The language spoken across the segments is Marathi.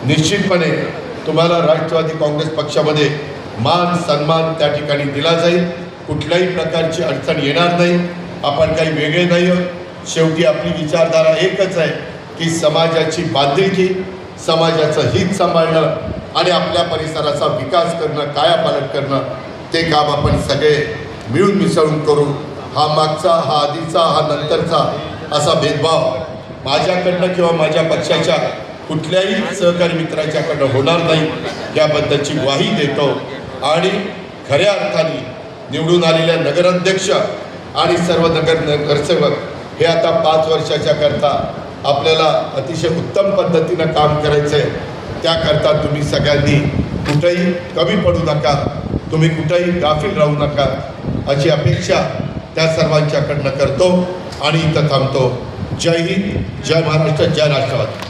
निश्चितपणे तुम्हाला राष्ट्रवादी काँग्रेस पक्षामध्ये मान सन्मान त्या ठिकाणी दिला जाईल। कुठल्याही प्रकारची अडचण येणार नाही। आपण काही वेगळे नाही आहोत। शेवटी आपली विचारधारा एकच आहे की समाजाची बांधिलकी, समाजाचं हित सांभाळणं आणि आपल्या परिसराचा विकास करणं, कायापालट करणं, ते काम आपण सगळे मिळून मिसळून करू। हा मागचा, हा आधीचा, हा नंतरचा असा भेदभाव माझ्याकडनं किंवा माझ्या पक्षाच्या कुठल्याही सहकारी मित्राच्याकडनं होणार नाही याबद्दलची ग्वाही देतो। आणि खऱ्या अर्थाने निवडून आलेल्या नगराध्यक्ष आणि सर्व नगरसेवक हे आता 5 वर्षाच्या करता आपल्याला अतिशय उत्तम पद्धतीनं काम करायचं आहे। त्याकरता तुम्ही सगळ्यांनी कुठेही कमी पडू नका, तुम्ही कुठेही गाफील राहू नका अशी अपेक्षा त्या सर्वांच्याकडनं करतो आणि इथं थांबतो। जय हिंद, जय महाराष्ट्र, जय राष्ट्रवादी।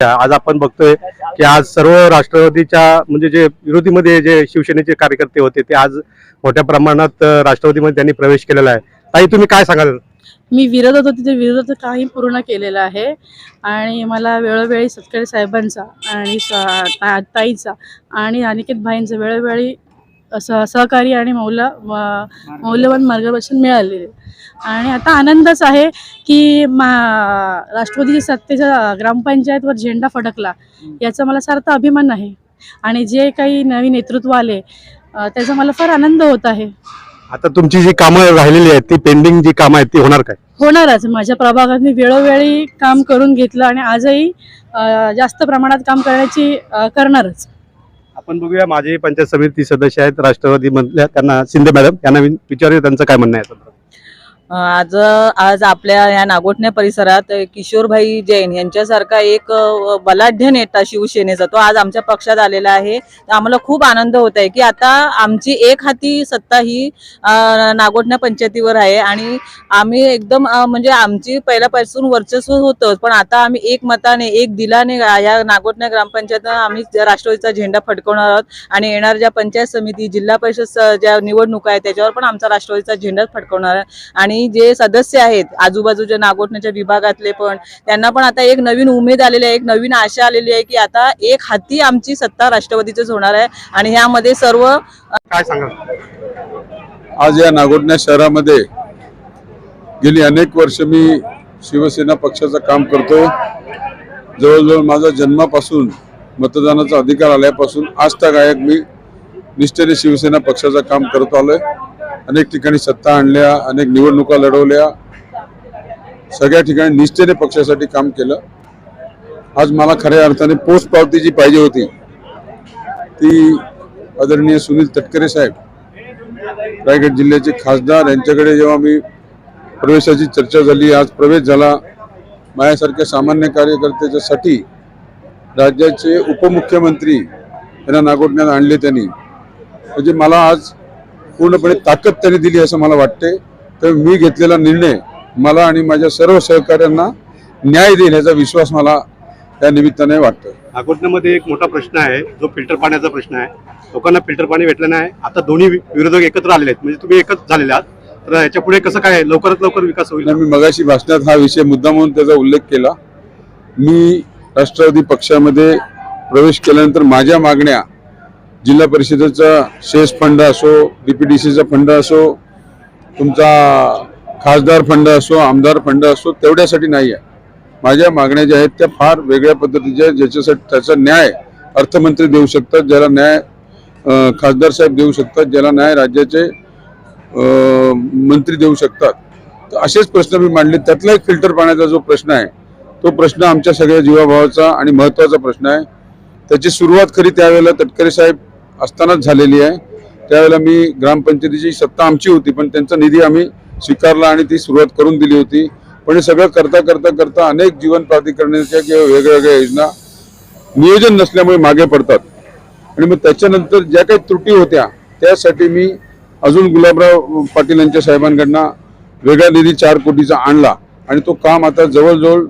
आज आपण बघतोय की आज सर्व राष्ट्रवादीच्या म्हणजे जे विरोधीमध्ये जे शिवसेनेचे कार्यकर्ते होते ते आज मोठ्या प्रमाणात राष्ट्रवादीमध्ये त्यांनी प्रवेश केलेला आहे। ताई, तुम्ही काय सांगाल? मी विरोधात होते ते विरोधात काही पूर्ण केलेलं आहे आणि मला वेळोवेळी सतकारे साहेबांचा आणि ताईचा आणि अनिकेत भाईंचा वेळोवेळी सहकारी आणि मौल्यवान मार्गदर्शन मिळालेले आणि आता आनंदच आहे की राष्ट्रवादीच्या सत्तेचा ग्रामपंचायतवर झेंडा फडकला याचा मला सार्थ अभिमान आहे आणि जे काही नवीन नेतृत्व आले त्याचा मला फार आनंद होत आहे। आता तुमची जी कामं राहिलेली आहेत ती पेंडिंग जी कामं आहेत ती होणार काय? होणारच। माझ्या प्रभागात मी वेळोवेळी काम करून घेतलं आणि आजही जास्त प्रमाणात काम करणारच। आपण बघूया, माझे पंचायत समिती सदस्य आहेत राष्ट्रवादी मधल्या, त्यांना शिंदे मॅडम यांना विचारूया त्यांचं काय म्हणणं आहे। आज आपल्या या नागोठणे परिसरात किशोरभाई जैन यांच्यासारखा एक बलाढ्य नेता शिवसेनेचा तो आज आमच्या पक्षात आलेला आहे। आम्हाला खूप आनंद होत आहे की आता आमची एक हाती सत्ता ही नागोठणे पंचायतीवर आहे आणि आम्ही एकदम म्हणजे आमची पहिल्यापासून वर्चस्व होतं, पण आता आम्ही एक मताने, एक दिलाने या नागोठणे ग्रामपंचायत आम्ही राष्ट्रवादीचा झेंडा फडकवणार आहोत आणि येणाऱ्या ज्या पंचायत समिती, जिल्हा परिषद ज्या निवडणुका आहेत त्याच्यावर पण आमचा राष्ट्रवादीचा झेंडा फडकवणार आहे। आणि जे सदस्य आहेत आजूबाजूच्या नागोठण्याच्या विभागातले पण त्यांना पण आता एक नवीन उमेद आलेली आहे, एक नवीन आशा आलेली आहे की आता एक हाती आमची सत्ता राष्ट्रवादीचीच होणार आहे आणि ह्यामध्ये सर्व काय सांगाल? आज या नागोठणे शहरामध्ये गेली अनेक वर्ष मी शिवसेना पक्षाचं काम करतोय। जवळजवळ माझा जन्मापासून मतदानाचा अधिकार आल्यापासून आज तक मी निष्ठेने शिवसेना पक्षाचं काम करत आलोय। अनेक ठिकाणी सत्ता आणल्या, अनेक निवडणुका लढवल्या, सगळ्या ठिकाणी निष्ठेने पक्षासाठी काम केलं। आज मला खऱ्या अर्थाने पोचपावती जी पाहिजे होती ती आदरणीय सुनील तटकरे साहेब, रायगड जिल्ह्याचे खासदार, यांच्याकडे जेव्हा मी प्रवेशाची चर्चा झाली, आज प्रवेश झाला, माझ्यासारख्या सामान्य कार्यकर्त्याच्यासाठी राज्याचे उपमुख्यमंत्री यांना नागोठण्यात आणले त्यांनी, म्हणजे मला आज पूर्णपणे ताकद त्यांनी दिली असं मला वाटते। तर मी घेतलेला निर्णय मला आणि माझ्या सर्व सहकाऱ्यांना न्याय देईल याचा विश्वास मला त्या निमित्ताने वाटतो। नागोठण्यामध्ये एक मोठा प्रश्न आहे जो फिल्टर पाण्याचा प्रश्न आहे। लोकांना फिल्टर पाणी भेटलं नाही। आता दोन्ही विरोधक एकत्र आलेले आहेत, म्हणजे तुम्ही एकच झालेले आहात, तर याच्या पुढे कसं काय लवकरात लवकर विकास होईल? मी मगाशी भाषणात हा विषय मुद्दा म्हणून त्याचा उल्लेख केला। मी राष्ट्रवादी पक्षामध्ये प्रवेश केल्यानंतर माझ्या मागण्या जिल्हा परिषदेचा शेष फंड असो, डीपीडीसीचा फंड असो, तुमचा खासदार फंड असो, आमदार फंड असो, तेवढ्यासाठी नाही आहे। माझ्या मागण्या ज्या आहेत त्या फार वेगळ्या पद्धतीच्या, ज्याच्यासाठी त्याचा न्याय अर्थमंत्री देऊ शकतात, ज्याला न्याय खासदार साहेब देऊ शकतात, ज्याला न्याय राज्याचे मंत्री देऊ शकतात। तर असेच प्रश्न मी मांडले। त्यातला एक फिल्टर पाण्याचा जो प्रश्न आहे तो प्रश्न आमच्या सगळ्या जीवाभावाचा आणि महत्त्वाचा प्रश्न आहे। त्याची सुरुवात खरी त्यावेळेला तटकरे साहेब असतानाच झालेली आहे। त्यावेळेला मी ग्रामपंचायतीची सत्ता आमची होती, पण त्यांचा निधी आम्ही स्वीकारला आणि ती सुरुवात करून दिली होती। पण हे सगळं करता करता करता अनेक जीवन प्राधिकरणाच्या किंवा वेगवेगळ्या योजना नियोजन नसल्यामुळे मागे पडतात आणि मग त्याच्यानंतर ज्या काही त्रुटी होत्या त्यासाठी मी अजून गुलाबराव पाटील यांच्या साहेबांकडनं वेगळा निधी 4 कोटीचा आणला आणि तो काम आता जवळजवळ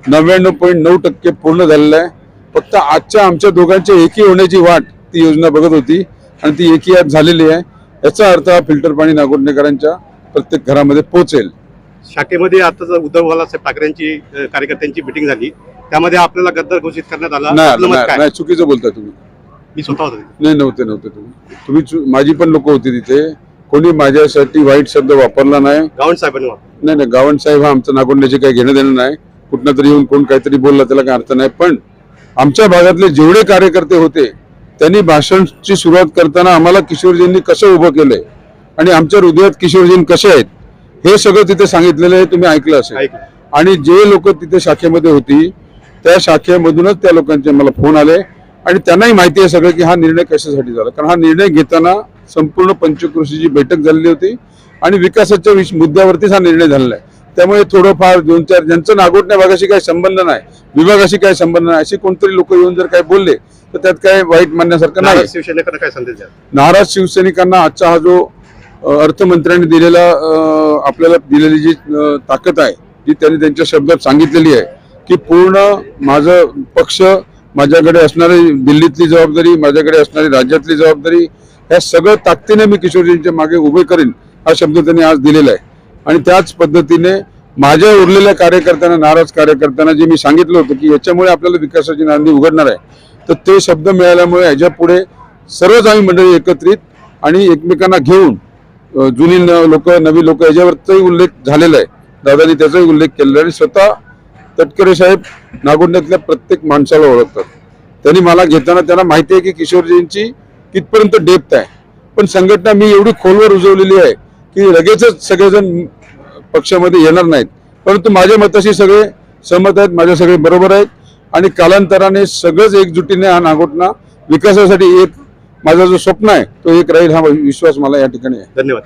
99.9% पूर्ण झालेला आहे। फक्त आजच्या आमच्या दोघांच्या एकी होण्याची वाट ती योजना बघत होती आणि ती एकी आज झालेली आहे। याचा अर्थ हा फिल्टर पाणी नागोठणेकरांच्या प्रत्येक घरामध्ये पोहोचेल। शाखेमध्ये आता उद्धव बाळासाहेब ठाकरेंची कार्यकर्त्यांची मिटिंग झाली, त्यामध्ये आपल्याला गद्दार घोषित करण्यात आला. नाही आपलं मत नाही काय? नाही, चुकीचं बोलताय तुम्ही. मी स्वतः होतो. नाही, नव्हते तुम्ही माझी पण लोक होती तिथे. कोणी माझ्यासाठी वाईट शब्द वापरला नाही. गावंड साहेबांनी वापरलं. नाही, गावंड साहेब हा आमचा नागोंड्याचे काही घेणं देणं नाही. कुठनं तरी येऊन कोण काहीतरी बोलला त्याला काही अर्थ नाही. पण आमच्या भागातले जेवढे कार्यकर्ते होते त्यांनी भाषणची सुरुवात करताना आम्हाला किशोरजींनी कसं उभं केलंय आणि आमच्या हृदयात किशोरजी कसे आहेत हे सगळं तिथे सांगितलेलं आहे. तुम्ही ऐकलं असेल. ऐकलं. आणि जे लोक तिथे शाखेमध्ये होती त्या शाखेमधूनच त्या लोकांचे मला फोन आले आणि त्यांनाही माहिती आहे सगळं की हा निर्णय कशासाठी झाला. कारण हा निर्णय घेताना संपूर्ण पंचक्रोशीची बैठक झालेली होती आणि विकासाच्या मुद्द्यावरतीच हा निर्णय झालेला आहे. त्यामुळे थोडंफार 2-4 ज्यांचं नागोठण्या भागाशी काही संबंध नाही, विभागाशी काही संबंध नाही, अशी कोणतरी लोक येऊन जर काही बोलले तर त्यात काय वाईट मानण्यासारखं नाही. नाराज शिवसैनिकांना काय संदेश द्याल? नाराज शिवसैनिकांना आजचा हा जो अर्थमंत्र्यांनी दिलेला आपल्याला दिलेली जी ताकद आहे जी त्यांनी त्यांच्या शब्दात सांगितलेली आहे की पूर्ण माझं पक्ष, माझ्याकडे असणारी दिल्लीतली जबाबदारी, माझ्याकडे असणारी राज्यातली जबाबदारी, ह्या सगळं ताकदीने मी किशोरजींच्या मागे उभे करीन हा शब्द त्यांनी आज दिलेला आहे. आणि त्याच पद्धतीने माझ्या उरलेल्या कार्यकर्त्यांना, नाराज कार्यकर्त्यांना जे मी सांगितलं होतं की याच्यामुळे आपल्याला विकासाची नांदी उघडणार आहे, तर ते शब्द मिळाल्यामुळे ह्याच्या पुढे सर्वच आम्ही मंडळी एकत्रित आणि एकमेकांना घेऊन जुनी लोक, नवी लोक याच्यावरचाही उल्लेख झालेला आहे. दादानी त्याचाही उल्लेख केलेला आहे. आणि स्वतः तटकरे साहेब नागोंड्यातल्या प्रत्येक माणसाला ओळखतात. त्यांनी मला घेताना त्यांना माहिती आहे की किशोरजींची कितपर्यंत डेप्थ आहे. पण संघटना मी एवढी खोलवर रुजवलेली आहे की लगेचच सगळेजण पक्षामध्ये येणार नाहीत, परंतु माझ्या मताशी सगळे सहमत आहेत, माझ्या सगळे बरोबर आहेत आणि कालांतराने सगळंच एकजुटीने हा नागोठणा विकासासाठी एक माझा जो स्वप्न आहे तो एक राहील हा विश्वास मला या ठिकाणी आहे. धन्यवाद.